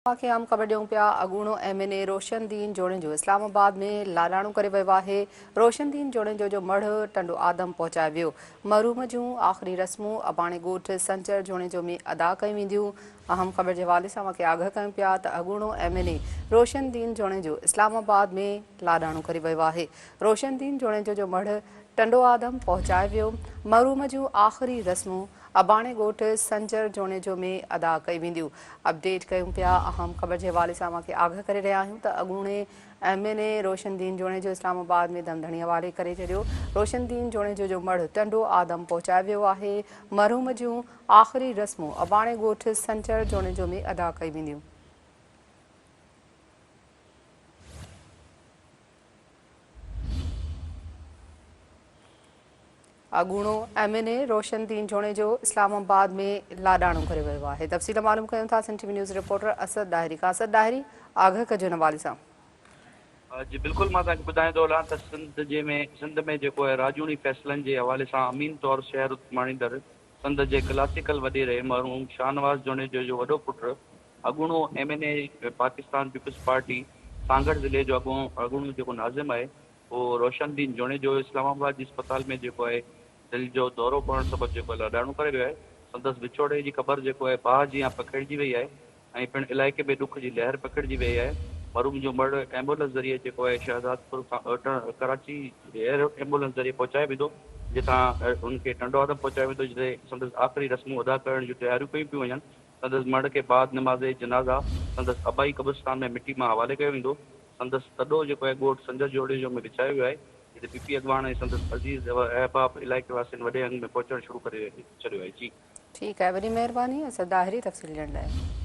खे आम ख़बर ॾियूं पिया। अगूणो MNA रोशनदीन जोड़े जो इस्लामाबाद में लाडाणो करे वियो आहे। रोशनदीन जोड़े जो मढ़ टंडो आदम पहुचाए वियो। महरूम जूं आख़िरी रस्मूं अबाणे ॻोठ संचर जोड़े जो में अदा कयूं वेंदियूं। अहम ख़बर जे हवाले सां मूंखे आगाह कयूं पिया त अगूणो MNA रोशनदीन जोड़े जो इस्लामाबाद में लाडाणो करे वियो आहे। रोशनदीन जोड़े जो मढ़ टंडो आदम पहुचाए वियो। महरूम जूं आख़िरी रस्मूं अबाणे ॻोठ संचर जोड़े जो में अदा कई वेंदियूं। अपडेट कयूं पिया। अहम ख़बर के हवाले से मूंखे आगाह करे रहा आहियूं त अगूणे MNA रोशनदीन जोड़े जो इस्लामाबाद में दमदणी हवाले करे छॾियो। रोशनदीन जोड़े जो मढ़ टंडो आदम पहुचाए वियो आहे। मरहूम जूं आख़िरी रस्मूं अबाणे ॻोठ संचर जोड़े जो में अदा कई वेंदियूं। अगूणो MNA रोशनदीन जोड़े जो इस्लामाबाद में लाडाणो करे वियो आहे। तफ़सील मालूम कयूं था Sindh TV news reporter Asad Dahiri खां। असद दाहिरी, आगाह कजो इन हवाले सां। जी बिल्कुल, मां तव्हांखे ॿुधाईंदो हलां त सिंध में जेको आहे राजूनी फ़ैसिलनि जे हवाले सां अमीन तौर शहर माणींदड़ सिंध जे क्लासिकल वॾेरे मरहूम शाहनवाज़ जोने जो वॾो पुटु अगूणो MNA पाकिस्तान पीपल्स पार्टी सांगड़ ज़िले जो अगूणो जेको नाज़िम आहे उहो रोशनदीन जोने जो इस्लामाबाद जी अस्पताल में जेको आहे दिलि जो दौरो पवण सबबि जेको आहे लाडाणो करे वियो आहे। संदसि विछोड़े जी ख़बर जेको आहे बाहि जी पखिड़िजी वई आहे ऐं पिणु इलाइक़े में ॾुख जी लहर पखिड़िजी वई आहे। मरूम जो मढ़ एम्बुलेंस ज़रिए जेको आहे शहजादपुर खां कराची एयर एम्बुलेंस ज़रिए पहुचाए वेंदो, जितां उनखे टंडो आदम पहुचाए वेंदो, जिते संदसि आख़िरी रस्मूं अदा करण जूं तयारियूं कयूं पियूं वञनि। संदसि मढ़ खे बाद नमाज़ जनाज़ा संदसि अबाई क़ब्रिस्तान में मिटी मां हवाले कयो वेंदो। संदसि तॾो जेको आहे ॻोठ संजर जोड़े जो में विछायो वियो आहे, जिते पीपी अॻवान ऐं संदसि अज़ीज़ अहबाब इलाइक़े वासियुनि वॾे अंग में पहुचणु शुरू करे छॾियो आहे। जी ठीक है, वॾी महिरबानी असद दाहिरी तफ़सील ॾियण लाइ।